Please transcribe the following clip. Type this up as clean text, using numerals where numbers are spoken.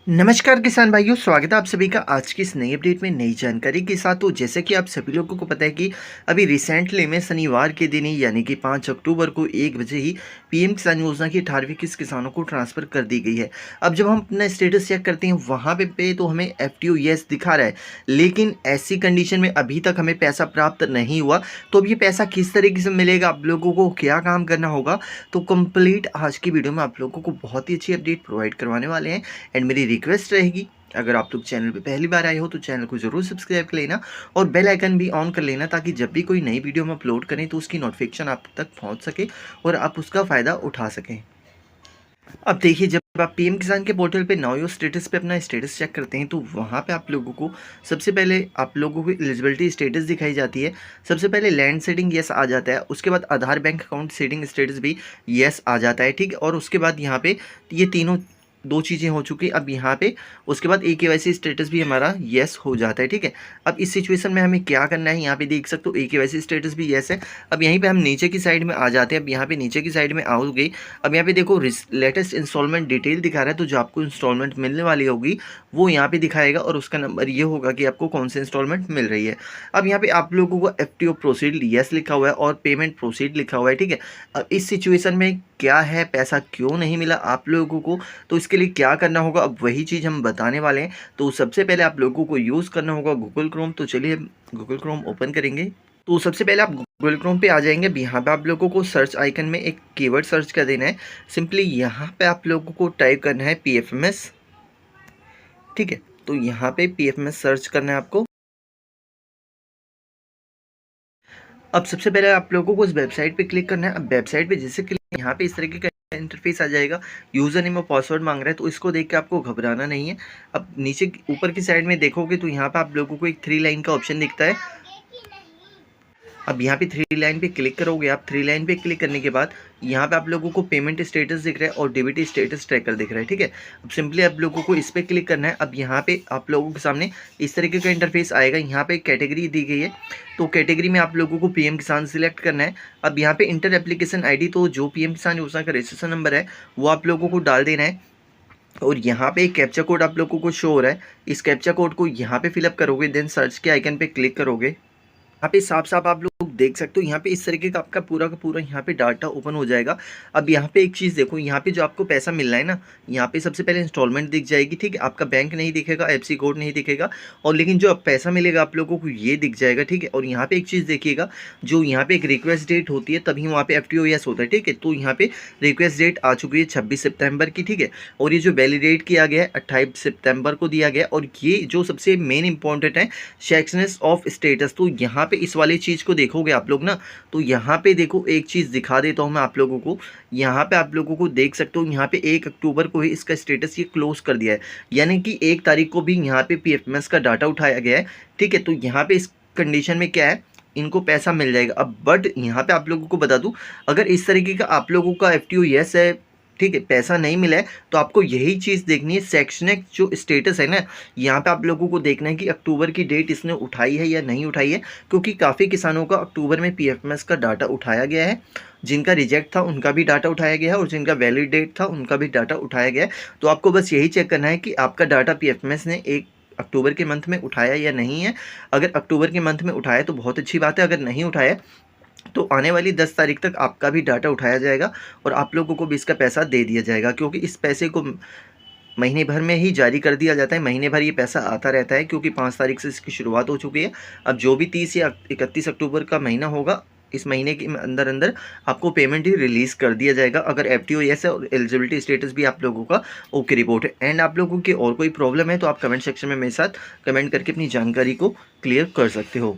नमस्कार किसान भाइयों, स्वागत है आप सभी का आज की इस नई अपडेट में नई जानकारी के साथ। तो जैसे कि आप सभी लोगों को पता है कि अभी रिसेंटली में शनिवार के दिन ही यानी कि 5 अक्टूबर को 1 बजे ही पीएम किसान योजना की 18वीं किस्त किसानों को ट्रांसफ़र कर दी गई है। अब जब हम अपना स्टेटस चेक करते हैं वहाँ पे तो हमें एफटीओ यस दिखा रहा है, लेकिन ऐसी कंडीशन में अभी तक हमें पैसा प्राप्त नहीं हुआ। तो अब ये पैसा किस तरीके से मिलेगा, आप लोगों को क्या काम करना होगा, तो कंप्लीट आज की वीडियो में आप लोगों को बहुत ही अच्छी अपडेट प्रोवाइड करवाने वाले हैं। एंड मेरी रिक्वेस्ट रहेगी, अगर आप लोग चैनल पे पहली बार आए हो तो चैनल को ज़रूर सब्सक्राइब कर लेना और बेल आइकन भी ऑन कर लेना, ताकि जब भी कोई नई वीडियो हम अपलोड करें तो उसकी नोटिफिकेशन आप तक पहुंच सके और आप उसका फ़ायदा उठा सकें। अब देखिए, जब आप पीएम किसान के पोर्टल पे नाउ योर स्टेटस पे अपना स्टेटस चेक करते हैं तो वहाँ पे आप लोगों को सबसे पहले आप लोगों को एलिजिबिलिटी स्टेटस दिखाई जाती है। सबसे पहले लैंड सेटिंग येस आ जाता है, उसके बाद आधार बैंक अकाउंट सेटिंग स्टेटस भी येस आ जाता है, ठीक है। और उसके बाद यहाँ पे ये तीनों दो चीज़ें हो चुकी। अब यहाँ पे उसके बाद केवाईसी स्टेटस भी हमारा येस हो जाता है, ठीक है। अब इस सिचुएशन में हमें क्या करना है, यहाँ पे देख सकते हो केवाईसी स्टेटस भी येस है। अब यहीं पे हम नीचे की साइड में आ जाते हैं। अब यहाँ पे नीचे की साइड में आओगे, अब यहाँ पे देखो लेटेस्ट इंस्टॉलमेंट डिटेल दिखा रहा है, तो जो आपको इंस्टॉलमेंट मिलने वाली होगी वो यहाँ पे दिखाएगा और उसका नंबर ये होगा कि आपको कौन से इंस्टॉलमेंट मिल रही है। अब यहाँ पे आप लोगों को एफटीओ प्रोसीड येस लिखा हुआ है और पेमेंट प्रोसीड लिखा हुआ है, ठीक है। अब इस सिचुएशन में क्या है, पैसा क्यों नहीं मिला आप लोगों को, तो इसके लिए क्या करना होगा, अब वही चीज़ हम बताने वाले हैं। तो सबसे पहले आप लोगों को यूज़ करना होगा गूगल क्रोम। तो चलिए गूगल क्रोम ओपन करेंगे। तो सबसे पहले आप गूगल क्रोम पे आ जाएंगे। अब यहाँ पे आप लोगों को सर्च आइकन में एक कीवर्ड सर्च कर देना है। सिंपली यहाँ पे आप लोगों को टाइप करना है पीएफएमएस, ठीक है। तो यहाँ पे पीएफएमएस सर्च करना है आपको। अब सबसे पहले आप लोगों को उस वेबसाइट पे क्लिक करना है। अब वेबसाइट पे जैसे क्लिक, यहाँ पे इस तरीके का इंटरफेस आ जाएगा। यूज़र नेम और पासवर्ड मांग रहा है, तो इसको देख के आपको घबराना नहीं है। अब नीचे ऊपर की साइड में देखोगे तो यहाँ पे आप लोगों को एक 3 लाइन का ऑप्शन दिखता है। अब यहाँ पे 3 लाइन पे क्लिक करोगे आप। 3 लाइन पे क्लिक करने के बाद यहाँ पे आप लोगों को पेमेंट स्टेटस दिख रहा है और डीबीटी स्टेटस ट्रैकर दिख रहा है, ठीक है। अब सिंपली आप लोगों को इस पर क्लिक करना है। अब यहाँ पे आप लोगों के सामने इस तरीके का इंटरफेस आएगा। यहाँ पे कैटेगरी दी गई है, तो कैटेगरी में आप लोगों को पीएम किसान सिलेक्ट करना है। अब यहाँ पे इंटर एप्लीकेशन आईडी, तो जो पीएम किसान योजना का रजिस्ट्रेशन नंबर है वो आप लोगों को डाल देना है। और यहाँ पे एक कैप्चा कोड आप लोगों को शो हो रहा है, इस कैप्चा कोड को यहाँ पे फिलअप करोगे, देन सर्च के आइकन पे क्लिक करोगे। यहाँ पे साफ साफ आप लोग देख सकते हो, यहाँ पे इस तरीके का आपका पूरा का पूरा यहाँ पे डाटा ओपन हो जाएगा। अब यहाँ पे एक चीज़ देखो, यहाँ पे जो आपको पैसा मिल रहा है ना, यहाँ पे सबसे पहले इंस्टॉलमेंट दिख जाएगी, ठीक है। आपका बैंक नहीं दिखेगा, एफसी कोड नहीं दिखेगा, और लेकिन जो पैसा मिलेगा आप लोगों को ये दिख जाएगा, ठीक है। और यहाँ पे एक चीज़ देखिएगा, जो यहाँ पे एक रिक्वेस्ट डेट होती है तभी वहाँ पे एफटीओएस होता है, ठीक है। तो यहाँ पे रिक्वेस्ट डेट आ चुकी है 26 सितंबर की, ठीक है। और ये जो वैलिडेट किया गया है 28 सितंबर को दिया गया। और ये जो सबसे मेन इंपॉर्टेंट है, सेक्शनेस ऑफ स्टेटस, तो यहाँ पे इस वाली चीज़ को देखोगे आप लोग ना, तो यहाँ पे देखो एक चीज़ दिखा देता हूँ मैं आप लोगों को। यहाँ पे आप लोगों को देख सकते हो, यहाँ पे 1 अक्टूबर को ही इसका स्टेटस ये क्लोज कर दिया है, यानी कि 1 तारीख को भी यहाँ पे पीएफएमएस का डाटा उठाया गया है, ठीक है। तो यहाँ पे इस कंडीशन में क्या है, इनको पैसा मिल जाएगा। अब बट यहाँ पे आप लोगों को बता दूं, अगर इस तरीके का आप लोगों का एफटीओ यस है, ठीक है, पैसा नहीं मिला है, तो आपको यही चीज़ देखनी है, सेक्शनल जो स्टेटस है ना, यहाँ पे आप लोगों को देखना है कि अक्टूबर की डेट इसने उठाई है या नहीं उठाई है, क्योंकि काफ़ी किसानों का अक्टूबर में पीएफएमएस का डाटा उठाया गया है। जिनका रिजेक्ट था उनका भी डाटा उठाया गया है और जिनका वैलिड डेट था उनका भी डाटा उठाया गया है। तो आपको बस यही चेक करना है कि आपका डाटा पीएफएमएस ने 1 अक्टूबर के मंथ में उठाया या नहीं है। अगर अक्टूबर के मंथ में उठाया तो बहुत अच्छी बात है, अगर नहीं उठाया तो आने वाली 10 तारीख तक आपका भी डाटा उठाया जाएगा और आप लोगों को भी इसका पैसा दे दिया जाएगा, क्योंकि इस पैसे को महीने भर में ही जारी कर दिया जाता है। महीने भर ये पैसा आता रहता है, क्योंकि 5 तारीख से इसकी शुरुआत हो चुकी है। अब जो भी 30 या 31 अक्टूबर का महीना होगा, इस महीने के अंदर अंदर आपको पेमेंट ही रिलीज़ कर दिया जाएगा, अगर एफटीओ यस है और एलिजिबिलिटी स्टेटस भी आप लोगों का ओके रिपोर्ट है। एंड आप लोगों की और कोई प्रॉब्लम है तो आप कमेंट सेक्शन में मेरे साथ कमेंट करके अपनी जानकारी को क्लियर कर सकते हो।